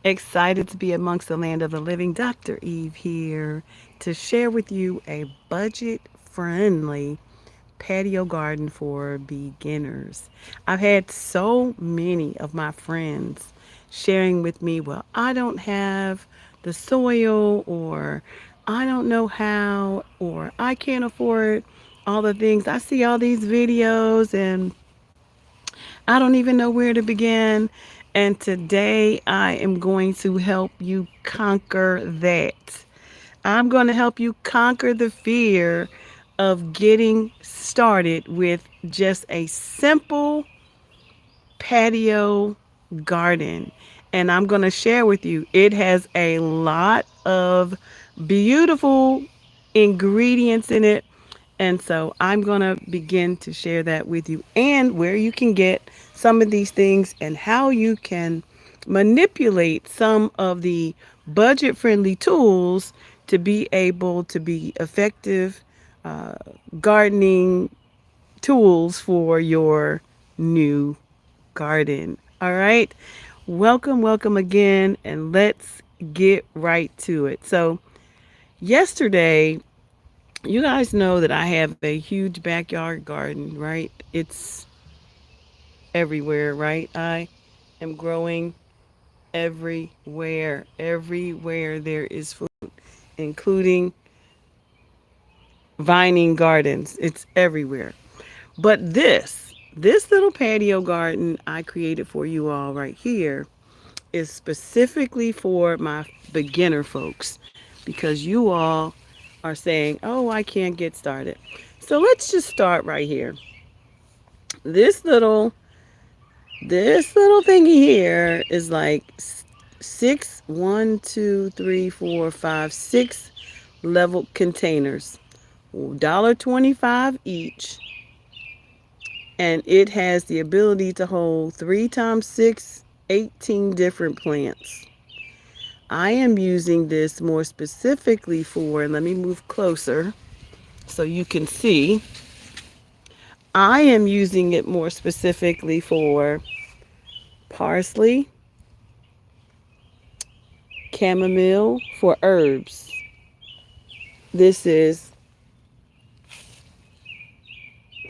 Excited to be amongst the land of the living. Dr. Eve here to share with you a budget friendly patio garden for beginners. I've had so many of my friends sharing with me, well, I don't have the soil, or I don't know how, or I can't afford all the things. I see all these videos and I don't even know where to begin. And today I am going to help you conquer that. I'm going to help you conquer the fear of getting started with just a simple patio garden. And I'm going to share with you, it has a lot of beautiful ingredients in it. And so I'm going to begin to share that with you and where you can get some of these things and how you can manipulate some of the budget friendly tools to be able to be effective uh, gardening tools for your new garden. All right. Welcome, welcome again, and let's get right to it. So, yesterday, you guys know that I have a huge backyard garden, right? It's everywhere, right? I am growing everywhere. Everywhere there is food, including vining gardens. It's everywhere. But this little patio garden I created for you all right here is specifically for my beginner folks because you all are saying, "Oh, I can't get started." So let's just start right here. This little this little thingy here is like six, 6 level containers, $1.25 each, and it has the ability to hold 3 times 6, 18 different plants. I am using this more specifically for, let me move closer so you can see. I am using it more specifically for parsley, chamomile for herbs. This is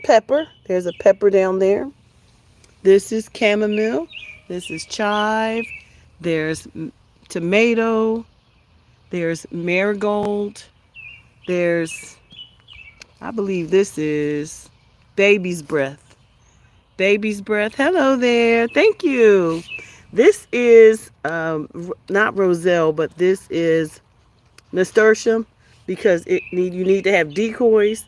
pepper. There's a pepper down there. This is chamomile. This is chive. There's tomato. There's marigold. There's, I believe this is baby's breath. Baby's breath. Hello there. Thank you. This is not roselle, but this is nasturtium because you need to have decoys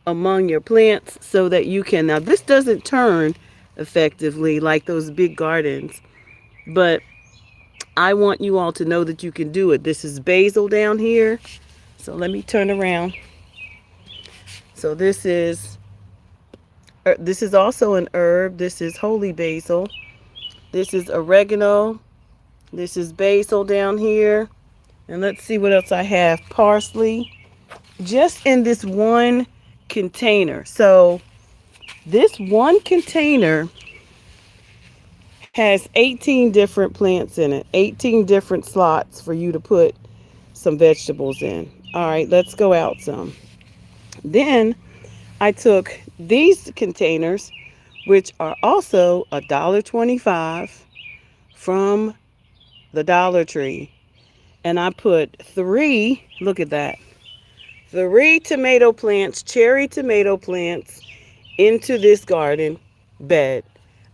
among your plants so that you can. Now this doesn't turn effectively like those big gardens, but I want you all to know that you can do it. This is basil down here. So let me turn around. So this is also an herb. This is holy basil. This is oregano. This is basil down here. And let's see what else I have. Parsley. Just in this one container. So this one container has 18 different plants in it. 18 different slots for you to put some vegetables in. All right, let's go out some. Then I took these containers, which are also $1.25 from the Dollar Tree. And I put 3, look at that, 3 tomato plants, cherry tomato plants, into this garden bed.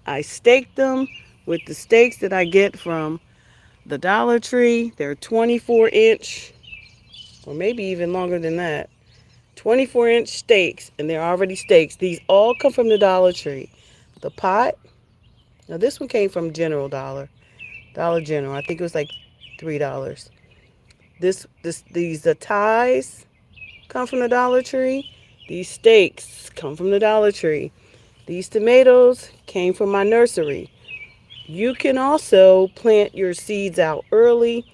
I staked them with the stakes that I get from the Dollar Tree. They're 24-inch, or maybe even longer than that. 24-inch stakes, and they're already stakes. These all come from the Dollar Tree. The pot, now this one came from Dollar General. I think it was like $3. These ties come from the Dollar Tree. These stakes come from the Dollar Tree. These tomatoes came from my nursery. You can also plant your seeds out early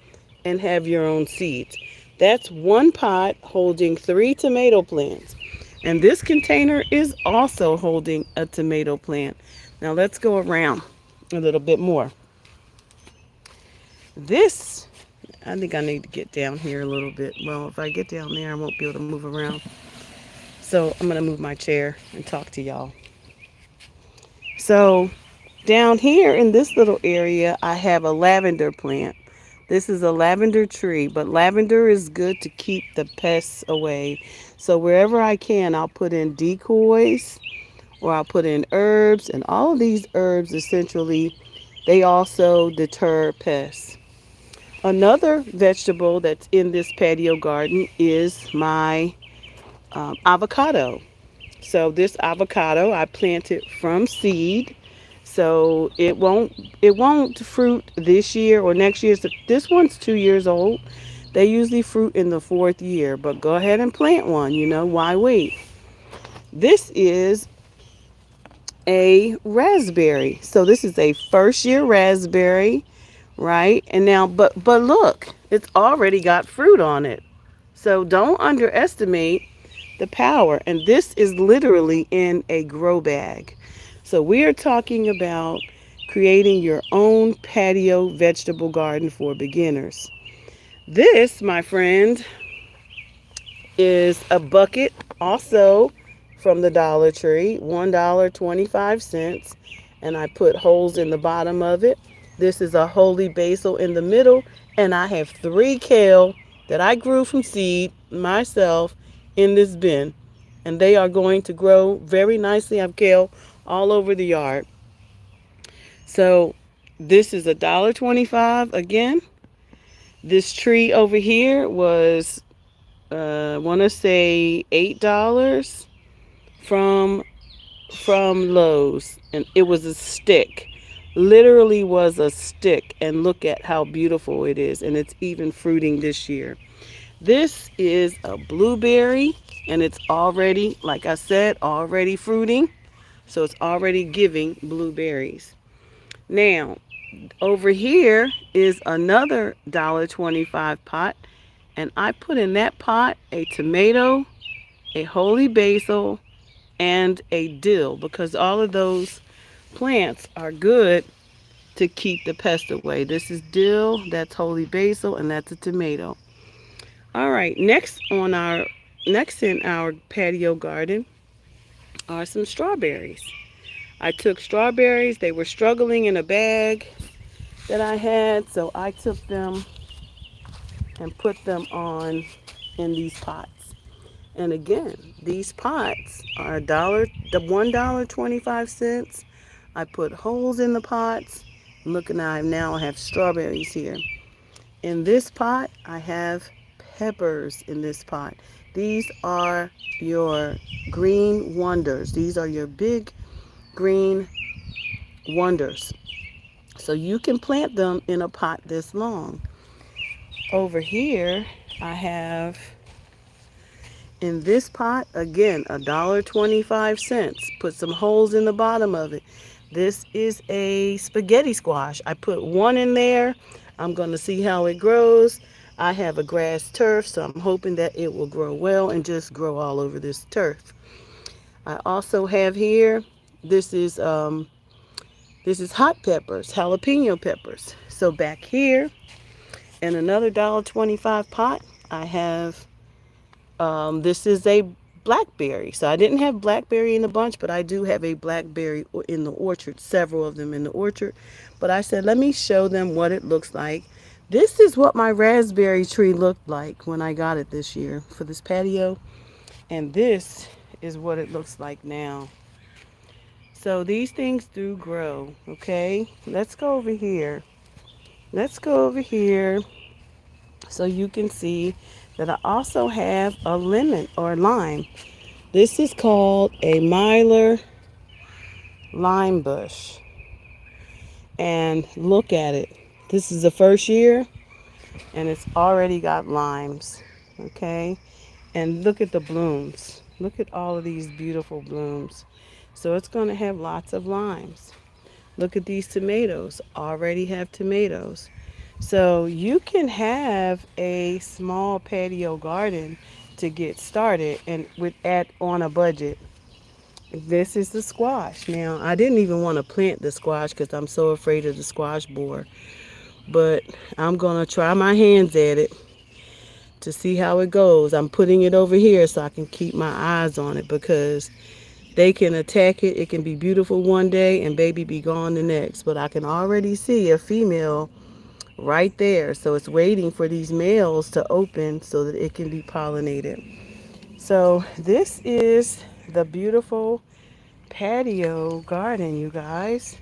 and have your own seeds. That's one pot holding 3 tomato plants. And this container is also holding a tomato plant. Now let's go around a little bit more. This, I think I need to get down here a little bit. Well, if I get down there, I won't be able to move around. So I'm going to move my chair and talk to y'all. So down here in this little area, I have a lavender plant. This is a lavender tree, but lavender is good to keep the pests away. So wherever I can, I'll put in decoys or I'll put in herbs, and all of these herbs essentially they also deter pests. Another vegetable that's in this patio garden is my avocado. So this avocado I planted from seed. So it won't fruit this year or next year. So this one's 2 years old. They usually fruit in the fourth year, but go ahead and plant one. Why wait? This is a raspberry. So this is a first year raspberry, right? And now but look, it's already got fruit on it. So don't underestimate the power. And this is literally in a grow bag. So we are talking about creating your own patio vegetable garden for beginners. This, my friend, is a bucket also from the Dollar Tree, $1.25. And I put holes in the bottom of it. This is a holy basil in the middle. And I have 3 kale that I grew from seed myself in this bin. And they are going to grow very nicely. I have kale all over the yard. So this is $1.25 again. This tree over here was I want to say $8 from Lowe's, and it was a stick. Literally was a stick, and look at how beautiful it is, and it's even fruiting this year. This is a blueberry, and it's already, like I said, already fruiting, so it's already giving blueberries. Now, over here is another $1.25 pot, and I put in that pot a tomato, a holy basil, and a dill because all of those plants are good to keep the pest away. This is dill, that's holy basil, and that's a tomato. All right, next in our patio garden are some strawberries. I took strawberries, they were struggling in a bag that I had, so I took them and put them on in these pots. And again, these pots are $1.25. I put holes in the pots. Look, and I now have strawberries here. In this pot, I have peppers in this pot. These are your green wonders. These are your big green wonders. So you can plant them in a pot this long. Over here, I have in this pot, again, $1.25. Put some holes in the bottom of it. This is a spaghetti squash. I put one in there. I'm going to see how it grows. I have a grass turf, so I'm hoping that it will grow well and just grow all over this turf. I also have here, this is hot peppers, jalapeno peppers. So back here, in another $1.25 pot, I have this is a blackberry. So I didn't have blackberry in the bunch, but I do have a blackberry in the orchard, several of them in the orchard. But I said, let me show them what it looks like. This is what my raspberry tree looked like when I got it this year for this patio. And this is what it looks like now. So these things do grow, okay? Let's go over here. Let's go over here so you can see that I also have a lemon or lime. This is called a mylar lime bush. And look at it. This is the first year and it's already got limes. Okay? And look at the blooms. Look at all of these beautiful blooms. So it's going to have lots of limes. Look at these tomatoes. Already have tomatoes. So you can have a small patio garden to get started and with at on a budget. This is the squash. Now, I didn't even want to plant the squash because I'm so afraid of the squash borer. but I'm going to try my hands at it to see how it goes. I'm putting it over here so I can keep my eyes on it because they can attack it. It can be beautiful one day and baby be gone the next. But I can already see a female right there. So it's waiting for these males to open so that it can be pollinated. So this is the beautiful patio garden, you guys.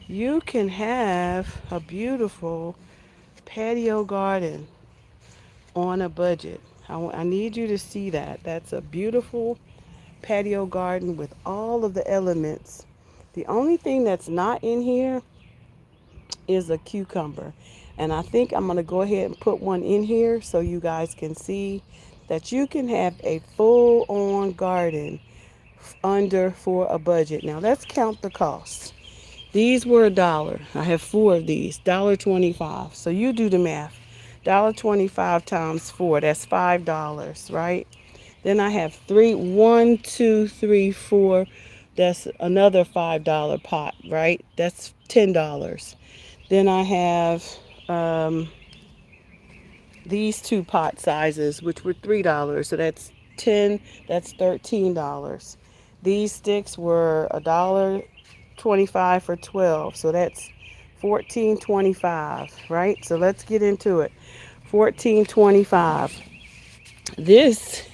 You can have a beautiful patio garden on a budget. I need you to see that. That's a beautiful patio garden with all of the elements. The only thing that's not in here is a cucumber. And I think I'm going to go ahead and put one in here so you guys can see that you can have a full on garden under for a budget. Now let's count the costs. These were $1. I have four of these, $1.25. So you do the math. $1.25 times four, that's $5, right? Then I have three, one, two, three, four. That's another $5 pot, right? That's $10. Then I have um, these two pot sizes, which were $3. So that's 10. That's $13. These sticks were $1.25 for 12. So that's 14.25, right? So let's get into it. 14.25. This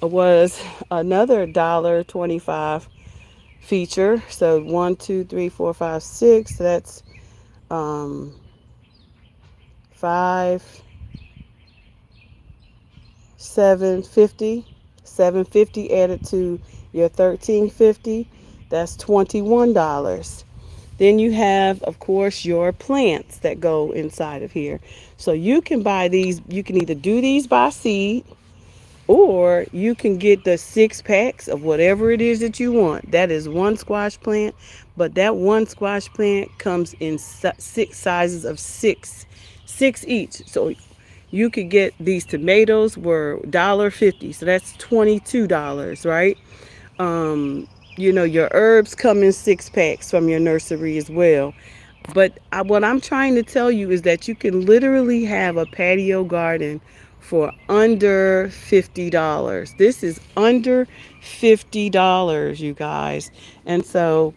was another $1.25 feature. So one, two, three, four, five, six. That's um, five, 750. 750 added to your 13.50. That's $21. Then you have, of course, your plants that go inside of here. So you can buy these. You can either do these by seed, or you can get the 6 packs of whatever it is that you want. That is one squash plant, but that one squash plant comes in six sizes of six each. So you could get these tomatoes were $1.50, so that's $22, right? Um, your herbs come in 6 packs from your nursery as well. But what I'm trying to tell you is that you can literally have a patio garden for under $50. This is under $50, you guys. And so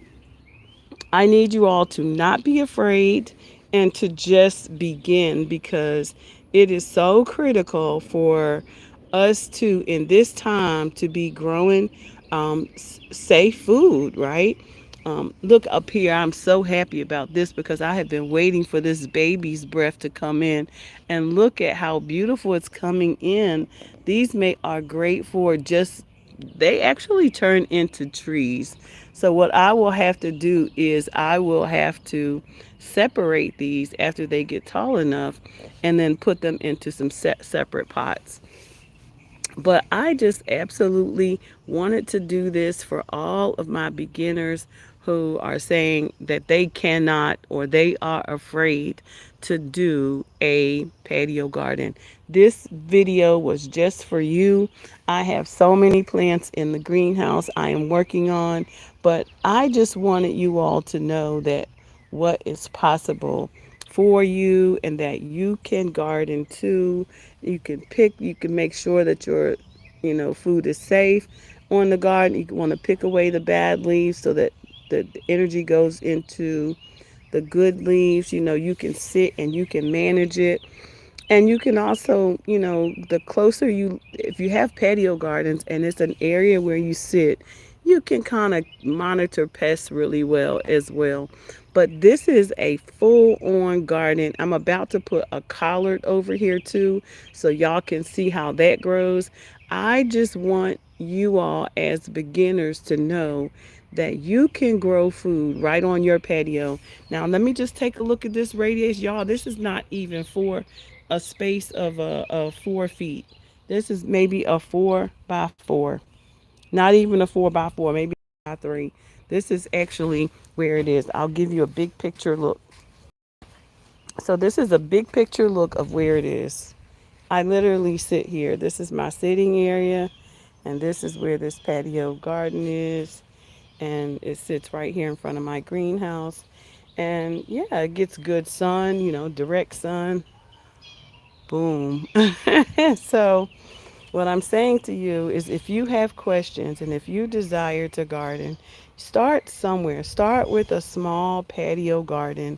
I need you all to not be afraid and to just begin because it is so critical for us to, in this time, to be growing safe food, right? Look up here. I'm so happy about this because I have been waiting for this baby's breath to come in. And look at how beautiful it's coming in. These are great for just, they actually turn into trees. So what I will have to do is I will have to separate these after they get tall enough and then put them into some separate pots. But I just absolutely wanted to do this for all of my beginners who are saying that they cannot or they are afraid to do a patio garden. This video was just for you. I have so many plants in the greenhouse I am working on, but I just wanted you all to know that what is possible for you and that you can garden too. You can make sure that your food is safe on the garden. You want to pick away the bad leaves so that the energy goes into the good leaves. You can sit and you can manage it. And you can also, the closer if you have patio gardens and it's an area where you sit, you can kind of monitor pests really well as well. But this is a full on garden. I'm about to put a collard over here too, so y'all can see how that grows. I just want you all as beginners to know that you can grow food right on your patio. Now, let me just take a look at this radius. Y'all, this is not even for a space of 4 feet. This is maybe a 4 by 4. Not even a 4 by 4, maybe 3. This is actually where it is. I'll give you a big picture look. So this is a big picture look of where it is. I literally sit here. This is my sitting area, and this is where this patio garden is. And it sits right here in front of my greenhouse. And yeah, it gets good sun, direct sun. Boom. So, what I'm saying to you is if you have questions and if you desire to garden, start somewhere. Start with a small patio garden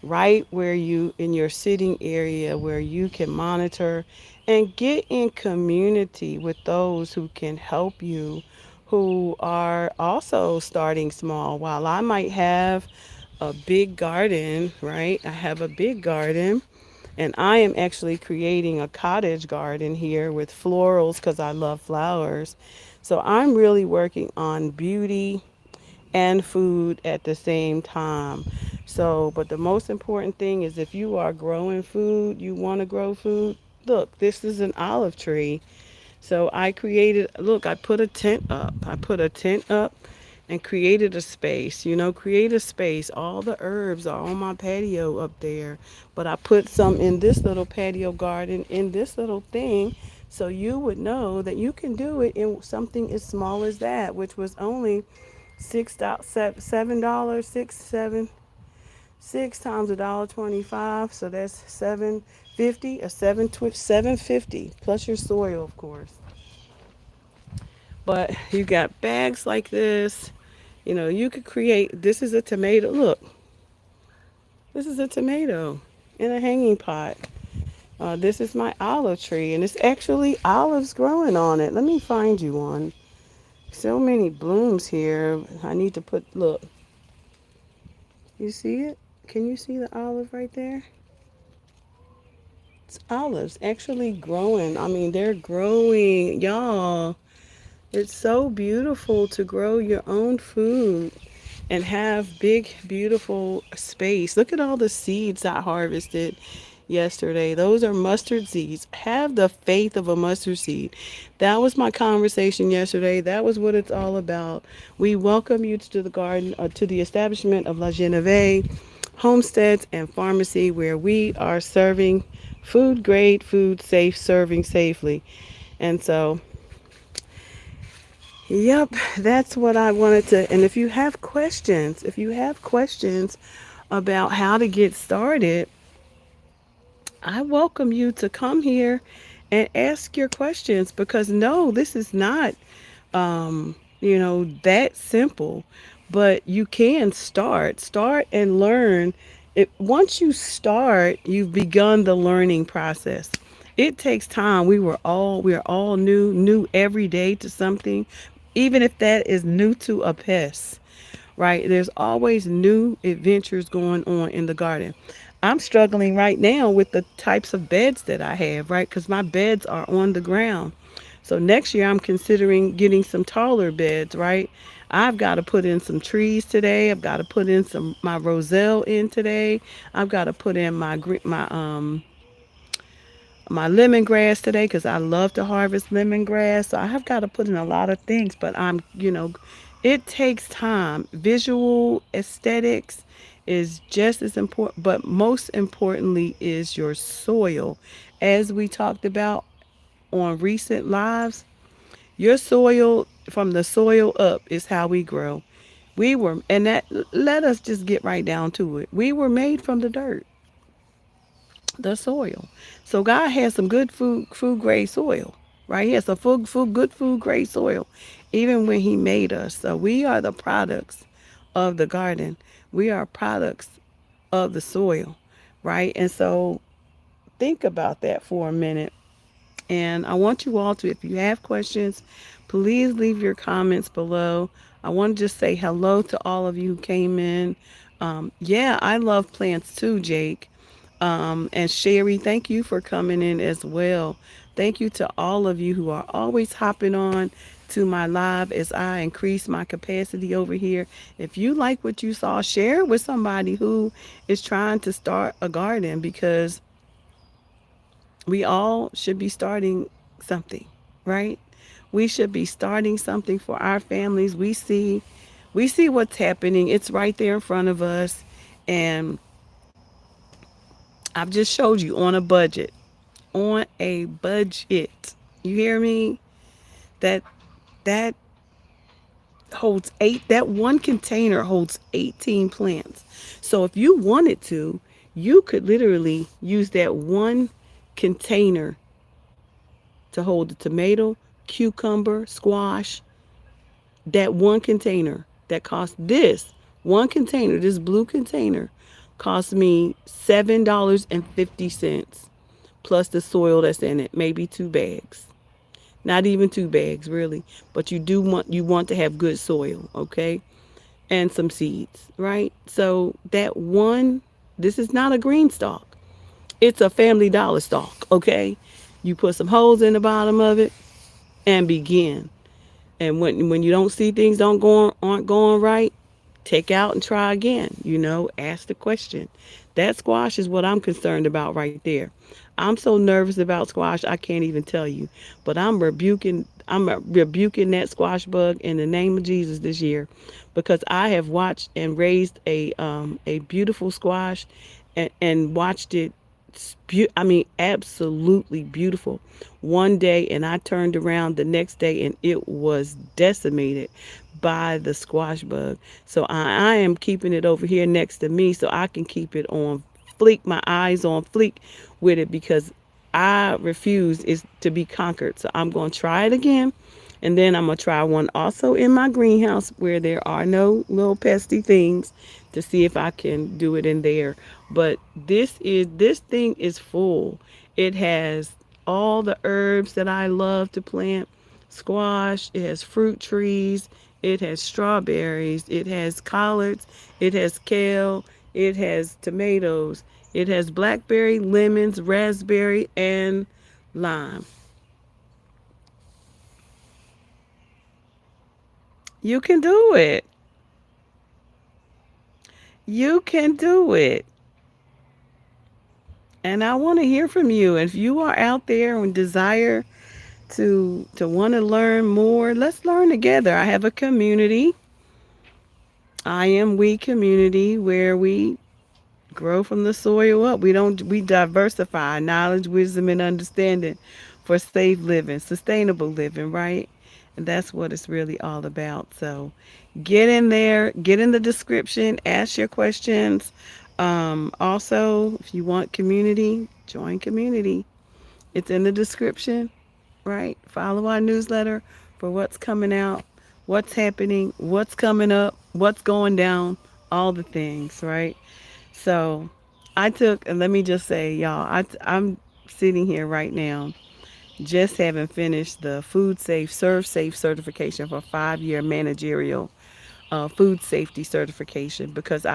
right where you in your sitting area where you can monitor and get in community with those who can help you who are also starting small. While I might have a big garden, right? I have a big garden and I am actually creating a cottage garden here with florals because I love flowers. So I'm really working on beauty and food at the same time. So, but the most important thing is if you are growing food, you want to grow food, look, this is an olive tree. So I created, look, I put a tent up. I put a tent up and created a space, create a space. All the herbs are on my patio up there, but I put some in this little patio garden in this little thing so you would know that you can do it in something as small as that, which was only $7, six times $1.25, so that's 750, a 750 plus your soil, of course. But you got bags like this. You could create. This is a tomato. Look, this is a tomato in a hanging pot. This is my olive tree, and it's actually olives growing on it. Let me find you one. So many blooms here. I need to put. Look, you see it? Can you see the olive right there? It's olives actually growing. I mean, they're growing, y'all. It's so beautiful to grow your own food and have big, beautiful space. Look at all the seeds I harvested yesterday. Those are mustard seeds. Have the faith of a mustard seed. That was my conversation yesterday. That was what it's all about. We welcome you to the garden, to the establishment of La Geneve Homesteads and Pharmacy, where we are serving food grade, food safe, serving safely. And so yep, that's what I wanted to. And if you have questions about how to get started, I welcome you to come here and ask your questions because no, this is not that simple. But you can start and learn. Once you start, you've begun the learning process. It takes time. We are all new every day to something, even if that is new to a pest, right? There's always new adventures going on in the garden. I'm struggling right now with the types of beds that I have, right? Because my beds are on the ground. So next year I'm considering getting some taller beds, right? I've got to put in some trees today. I've got to put in some my roselle in today. I've got to put in my lemongrass today because I love to harvest lemongrass. So I have got to put in a lot of things, but it takes time. Visual aesthetics is just as important, but most importantly is your soil. As we talked about on recent lives, your soil from the soil up is how we grow. And that let us just get right down to it. We were made from the dirt, the soil. So God has some good food grade soil, right? He has some good food grade soil, even when He made us. So we are the products of the garden. We are products of the soil, right? And so think about that for a minute. And I want you all to, if you have questions, please leave your comments below. I want to just say hello to all of you who came in. Yeah, I love plants too, Jake. And Sherry, thank you for coming in as well. Thank you to all of you who are always hopping on to my live as I increase my capacity over here. If you like what you saw, share it with somebody who is trying to start a garden because we all should be starting something, right? We should be starting something for our families. We see what's happening. It's right there in front of us. And I've just showed you on a budget. On a budget. You hear me? That that holds eight, that one container holds 18 plants. So if you wanted to, you could literally use that one container to hold the tomato, cucumber, squash, that one container that cost this one container, this blue container, cost me $7.50 plus the soil that's in it, maybe 2 bags. Not even 2 bags really, but you want to have good soil, okay? And some seeds, right? So that one, this is not a green stalk. It's a Family Dollar stalk, okay? You put some holes in the bottom of it and begin. And when you don't see things don't go aren't going right, take out and try again. Ask the question. That squash is what I'm concerned about right there. I'm so nervous about squash I can't even tell you. But I'm rebuking that squash bug in the name of Jesus this year, because I have watched and raised a beautiful squash, and watched it. I mean, absolutely beautiful one day, and I turned around the next day and it was decimated by the squash bug. So I am keeping it over here next to me so I can keep it on fleek, my eyes on fleek with it, because I refuse is to be conquered. So I'm going to try it again. And then I'm going to try one also in my greenhouse where there are no little pesty things, to see if I can do it in there. But this thing is full. It has all the herbs that I love to plant. Squash, it has fruit trees, it has strawberries, it has collards, it has kale, it has tomatoes, it has blackberry, lemons, raspberry, and lime. You can do it. You can do it. And I want to hear from you. If you are out there and desire to want to learn more, let's learn together. I have a community. I am we community where we grow from the soil up. We diversify knowledge, wisdom, and understanding for safe living, sustainable living, right? And that's what it's really all about. So get in there, get in the description, ask your questions. Also, if you want community, join community. It's in the description, right? Follow our newsletter for what's coming out, what's happening, what's coming up, what's going down, all the things, right? So and let me just say, y'all, I'm sitting here right now, just having finished the Food Safe, Serve Safe certification for 5-year managerial food safety certification, because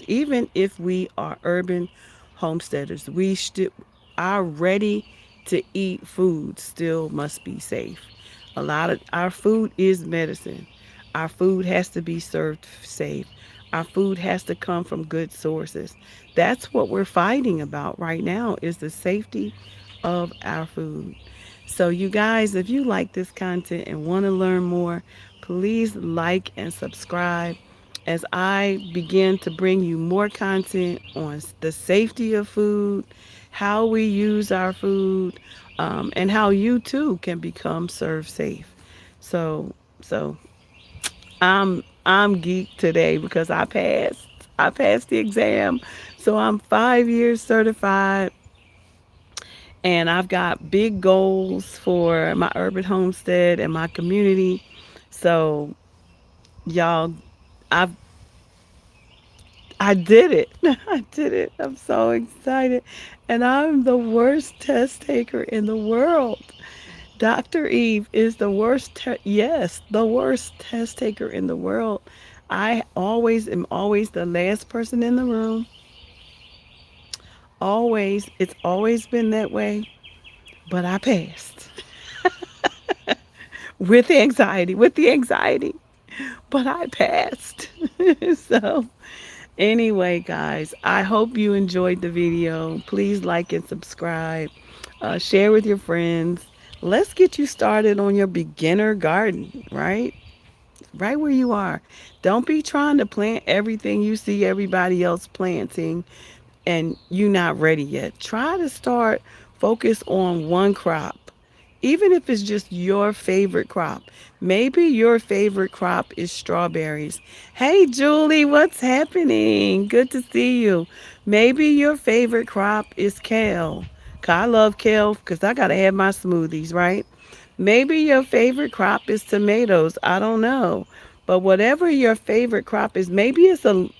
even if we are urban homesteaders, we still our ready to eat food still must be safe. A lot of our food is medicine. Our food has to be served safe. Our food has to come from good sources. That's what we're fighting about right now, is the safety of our food. So you guys, if you like this content and want to learn more, please like and subscribe as I begin to bring you more content on the safety of food, how we use our food, and how you too can become serve safe. So so I'm geeked today because I passed. I passed the exam. So I'm 5 years certified, and I've got big goals for my urban homestead and my community. So y'all, I've I did it. I did it. I'm so excited. And I'm the worst test taker in the world. Dr. Eve is the yes, the worst test taker in the world. I always am always the last person in the room. Always. It's always been that way. But I passed with the anxiety. But I passed. So, anyway, guys, I hope you enjoyed the video. Please like and subscribe. Share with your friends. Let's get you started on your beginner garden, right? Right where you are. Don't be trying to plant everything you see everybody else planting and you're not ready yet. Try to focus on one crop even if it's just your favorite crop. Maybe your favorite crop is strawberries. Hey, Julie, what's happening? Good to see you. Maybe your favorite crop is kale. 'Cause I love kale because I got to have my smoothies, right? Maybe your favorite crop is tomatoes. I don't know. But whatever your favorite crop is, maybe it's a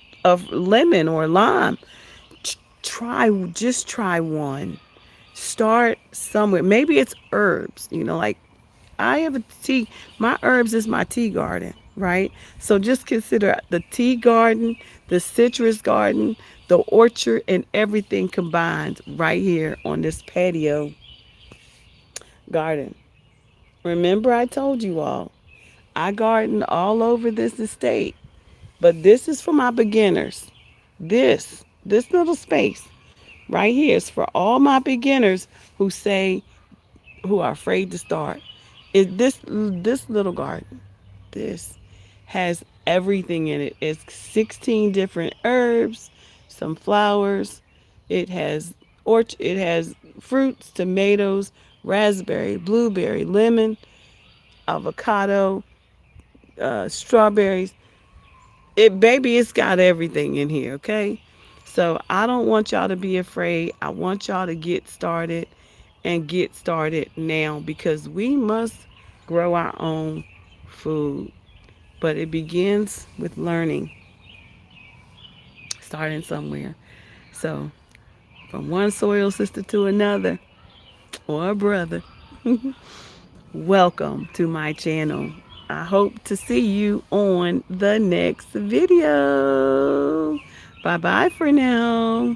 lemon or lime. Just try one. Start somewhere. Maybe it's herbs, like I have a tea. My herbs is my tea garden, right? So just consider the tea garden, the citrus garden, the orchard, and everything combined right here on this patio garden. Remember, I told you all, I garden all over this estate, but this is for my beginners. This little space right here is for all my beginners who are afraid to start. Is this little garden? This has everything in it. It's 16 different herbs, some flowers. It has it has fruits, tomatoes, raspberry, blueberry, lemon, avocado, strawberries. It's got everything in here, okay? So I don't want y'all to be afraid. I want y'all to get started and get started now because we must grow our own food. But it begins with learning, starting somewhere. So, from one soil sister to another, or a brother, welcome to my channel. I hope to see you on the next video. Bye bye for now.